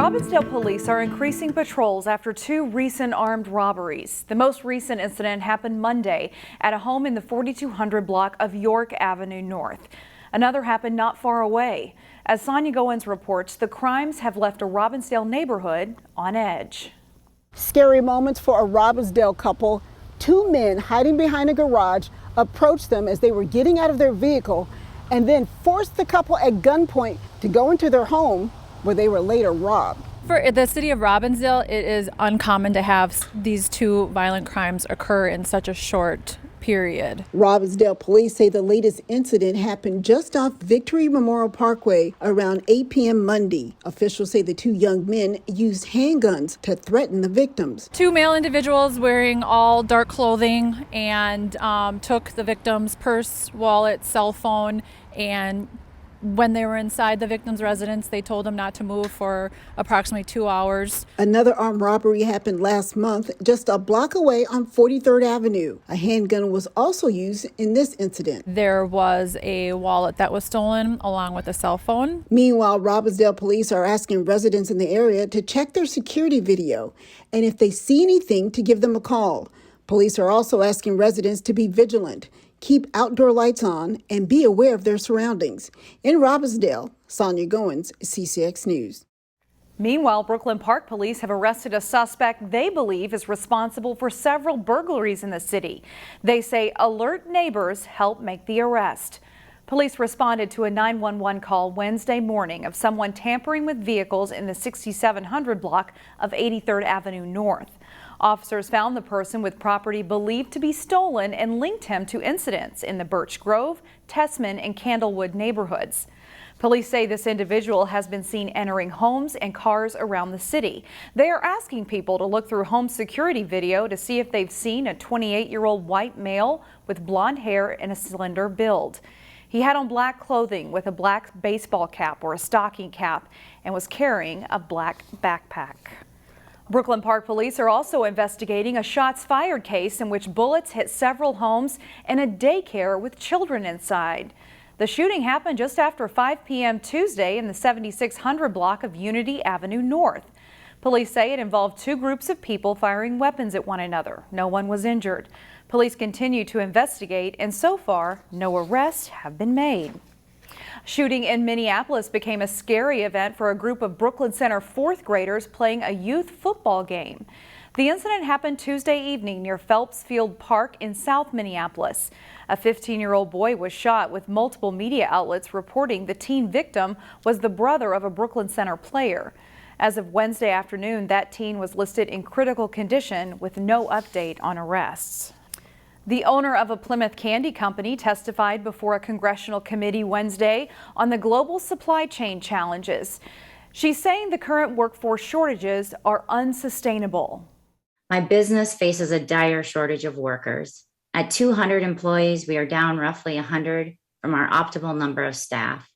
Robbinsdale police are increasing patrols after two recent armed robberies. The most recent incident happened Monday at a home in the 4200 block of York Avenue North. Another happened not far away. As Sonia Goins reports, the crimes have left a Robbinsdale neighborhood on edge. Scary moments for a Robbinsdale couple. Two men hiding behind a garage approached them as they were getting out of their vehicle and then forced the couple at gunpoint to go into their home, where they were later robbed. For the city of Robbinsdale, it is uncommon to have these two violent crimes occur in such a short period. Robbinsdale police say the latest incident happened just off Victory Memorial Parkway around 8 p.m. Monday. Officials say the two young men used handguns to threaten the victims. Two male individuals wearing all dark clothing and took the victim's purse, wallet, cell phone, and when they were inside the victim's residence, they told them not to move for approximately 2 hours. Another armed robbery happened last month just a block away on 43rd Avenue. A handgun was also used in this incident. There was a wallet that was stolen along with a cell phone. Meanwhile, Robbinsdale police are asking residents in the area to check their security video and if they see anything to give them a call. Police are also asking residents to be vigilant, keep outdoor lights on, and be aware of their surroundings. In Robbinsdale, Sonia Goins, CCX News. Meanwhile, Brooklyn Park police have arrested a suspect they believe is responsible for several burglaries in the city. They say alert neighbors helped make the arrest. Police responded to a 911 call Wednesday morning of someone tampering with vehicles in the 6700 block of 83rd Avenue North. Officers found the person with property believed to be stolen and linked him to incidents in the Birch Grove, Tessman, and Candlewood neighborhoods. Police say this individual has been seen entering homes and cars around the city. They are asking people to look through home security video to see if they've seen a 28-year-old white male with blonde hair and a slender build. He had on black clothing with a black baseball cap or a stocking cap and was carrying a black backpack. Brooklyn Park police are also investigating a shots fired case in which bullets hit several homes and a daycare with children inside. The shooting happened just after 5 p.m. Tuesday in the 7600 block of Unity Avenue North. Police say it involved two groups of people firing weapons at one another. No one was injured. Police continue to investigate, and so far, no arrests have been made. Shooting in Minneapolis became a scary event for a group of Brooklyn Center fourth graders playing a youth football game. The incident happened Tuesday evening near Phelps Field Park in South Minneapolis. A 15-year-old boy was shot, with multiple media outlets reporting the teen victim was the brother of a Brooklyn Center player. As of Wednesday afternoon, that teen was listed in critical condition with no update on arrests. The owner of a Plymouth candy company testified before a congressional committee Wednesday on the global supply chain challenges. She's saying the current workforce shortages are unsustainable. My business faces a dire shortage of workers. At 200 employees, we are down roughly 100 from our optimal number of staff.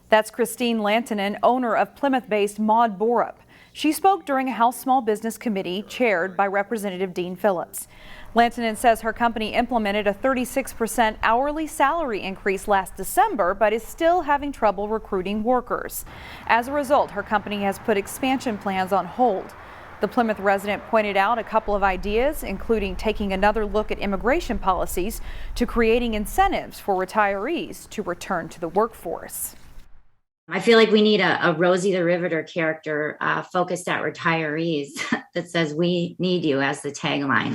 That's Christine Lantonen, owner of Plymouth-based Maud Borup. She spoke during a House Small Business Committee chaired by Representative Dean Phillips. Lantonen says her company implemented a 36% hourly salary increase last December, but is still having trouble recruiting workers. As a result, her company has put expansion plans on hold. The Plymouth resident pointed out a couple of ideas, including taking another look at immigration policies to creating incentives for retirees to return to the workforce. I feel like we need a Rosie the Riveter character focused at retirees that says we need you as the tagline.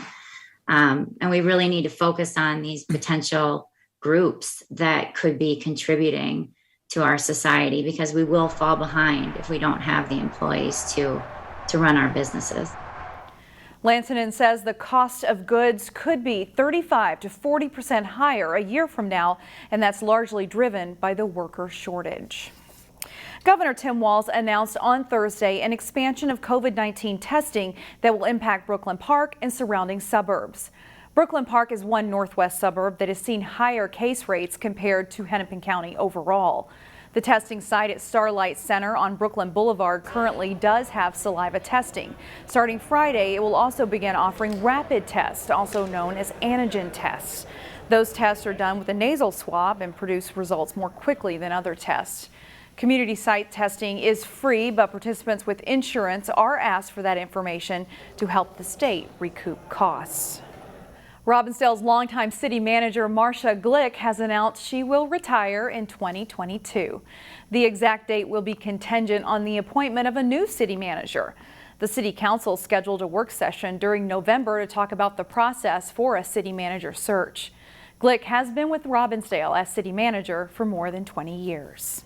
And we really need to focus on these potential groups that could be contributing to our society, because we will fall behind if we don't have the employees to run our businesses. Lantonen says the cost of goods could be 35 to 40% higher a year from now, and that's largely driven by the worker shortage. Governor Tim Walz announced on Thursday an expansion of COVID-19 testing that will impact Brooklyn Park and surrounding suburbs. Brooklyn Park is one northwest suburb that has seen higher case rates compared to Hennepin County overall. The testing site at Starlight Center on Brooklyn Boulevard currently does have saliva testing. Starting Friday, it will also begin offering rapid tests, also known as antigen tests. Those tests are done with a nasal swab and produce results more quickly than other tests. Community site testing is free, but participants with insurance are asked for that information to help the state recoup costs. Robbinsdale's longtime city manager Marcia Glick has announced she will retire in 2022. The exact date will be contingent on the appointment of a new city manager. The city council scheduled a work session during November to talk about the process for a city manager search. Glick has been with Robbinsdale as city manager for more than 20 years.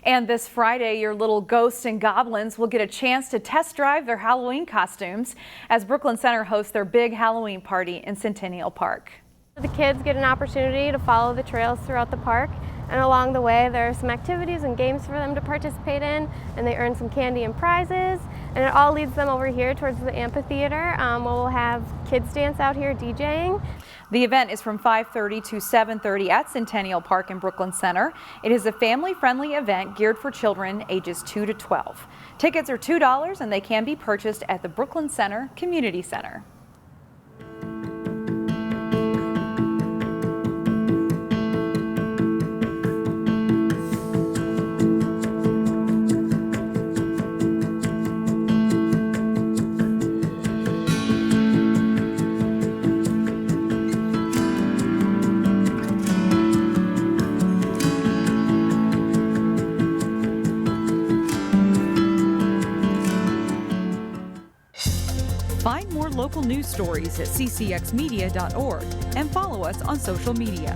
And this Friday, your little ghosts and goblins will get a chance to test drive their Halloween costumes as Brooklyn Center hosts their big Halloween party in Centennial Park. The kids get an opportunity to follow the trails throughout the park, and along the way there are some activities and games for them to participate in, and they earn some candy and prizes, and it all leads them over here towards the amphitheater where we'll have kids dance out here DJing. The event is from 5:30 to 7:30 at Centennial Park in Brooklyn Center. It is a family-friendly event geared for children ages 2 to 12. Tickets are $2 and they can be purchased at the Brooklyn Center Community Center. Find more local news stories at ccxmedia.org and follow us on social media.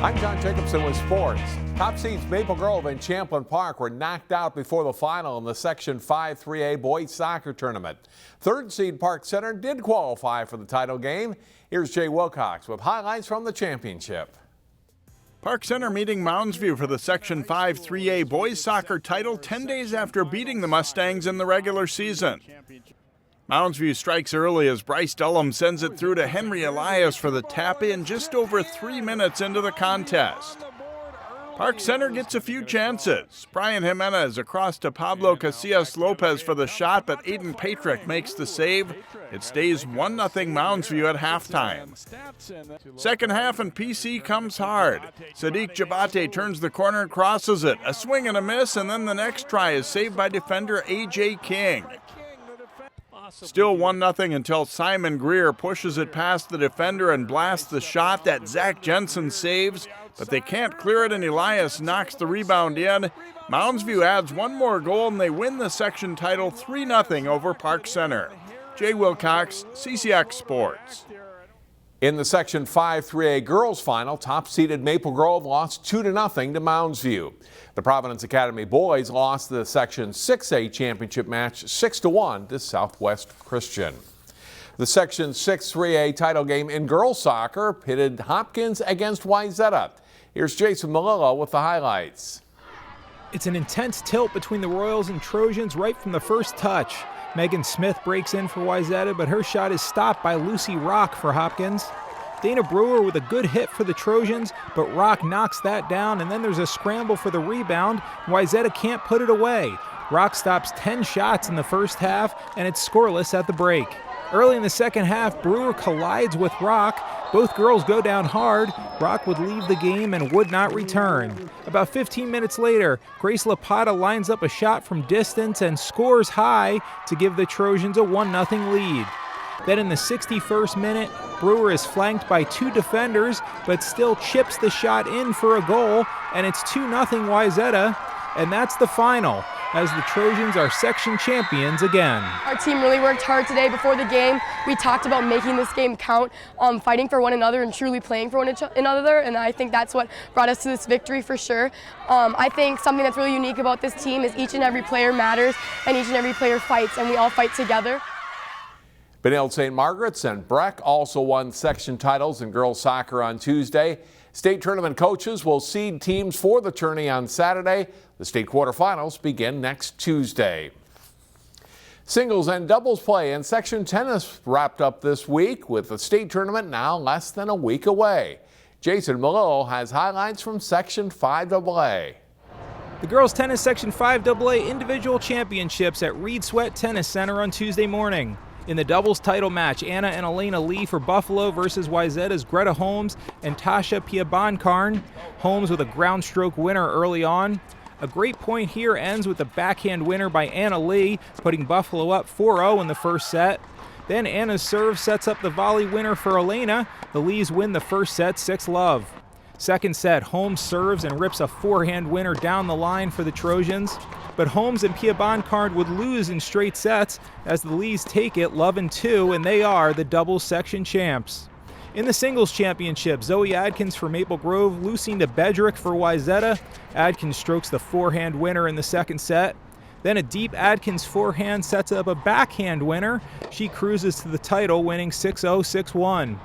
I'm John Jacobson with sports. Top seeds Maple Grove and Champlin Park were knocked out before the final in the Section 5 3A boys soccer tournament. Third seed Park Center did qualify for the title game. Here's Jay Wilcox with highlights from the championship. Park Center meeting Mounds View for the Section 5 3A boys soccer title 10 days after beating the Mustangs in the regular season. Mounds View strikes early as Bryce Dullum sends it through to Henry Elias for the tap-in just over 3 minutes into the contest. Park Center gets a few chances. Brian Jimenez across to Pablo Casillas Lopez for the shot, but Aiden Patrick makes the save. It stays 1-0 Mounds View at halftime. Second half and PC comes hard. Sadiq Jabate turns the corner and crosses it. A swing and a miss, and then the next try is saved by defender A.J. King. Still 1-0 until Simon Greer pushes it past the defender and blasts the shot that Zach Jensen saves, but they can't clear it and Elias knocks the rebound in. Mounds View adds one more goal and they win the section title 3-0 over Park Center. Jay Wilcox, CCX Sports. In the Section 5 3A girls final, top-seeded Maple Grove lost 2-0 to Mounds View. The Providence Academy boys lost the Section 6A championship match 6-1 to Southwest Christian. The Section 6 3A title game in girls soccer pitted Hopkins against Wayzata. Here's Jason Malillo with the highlights. It's an intense tilt between the Royals and Trojans right from the first touch. Megan Smith breaks in for Wayzata, but her shot is stopped by Lucy Rock for Hopkins. Dana Brewer with a good hit for the Trojans, but Rock knocks that down, and then there's a scramble for the rebound. Wayzata can't put it away. Rock stops 10 shots in the first half, and it's scoreless at the break. Early in the second half, Brewer collides with Rock. Both girls go down hard. Rock would leave the game and would not return. About 15 minutes later, Grace Lapata lines up a shot from distance and scores high to give the Trojans a 1-0 lead. Then in the 61st minute, Brewer is flanked by two defenders, but still chips the shot in for a goal, and it's 2-0 Wayzata, and that's the final, as the Trojans are section champions again. Our team really worked hard today before the game. We talked about making this game count, fighting for one another and truly playing for one another, and I think that's what brought us to this victory for sure. I think something that's really unique about this team is each and every player matters and each and every player fights, and we all fight together. Benilde St. Margaret's and Breck also won section titles in girls soccer on Tuesday. State tournament coaches will seed teams for the tourney on Saturday. The state quarterfinals begin next Tuesday. Singles and doubles play in section tennis wrapped up this week, with the state tournament now less than a week away. Jason Malillo has highlights from section 5AA. The girls tennis section 5AA individual championships at Reed Sweat Tennis Center on Tuesday morning. In the doubles title match, Anna and Elena Lee for Buffalo versus Wayzata's Greta Holmes and Tasha Piabankarn. Holmes with a ground stroke winner early on. A great point here ends with the backhand winner by Anna Lee, putting Buffalo up 4-0 in the first set. Then Anna's serve sets up the volley winner for Elena. The Lees win the first set 6-love. Second set, Holmes serves and rips a forehand winner down the line for the Trojans. But Holmes and Piabankarn would lose in straight sets as the Lees take it 11-2, and they are the doubles section champs. In the singles championship, Zoe Adkins for Maple Grove losing to Bedrick for Wayzata. Adkins strokes the forehand winner in the second set. Then a deep Adkins forehand sets up a backhand winner. She cruises to the title, winning 6-0, 6-1.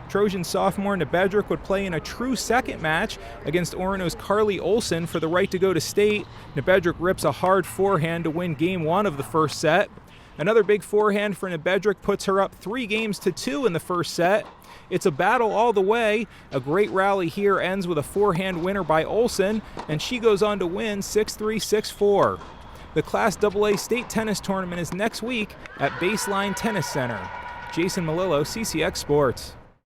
Trojan sophomore Nebedrick would play in a true second match against Orono's Carly Olson for the right to go to state. Nebedrick rips a hard forehand to win game 1 of the first set. Another big forehand for Nebedrick puts her up 3-2 in the first set. It's a battle all the way. A great rally here ends with a forehand winner by Olson, and she goes on to win 6-3, 6-4. The Class AA state tennis tournament is next week at Baseline Tennis Center. Jason Malillo, CCX Sports.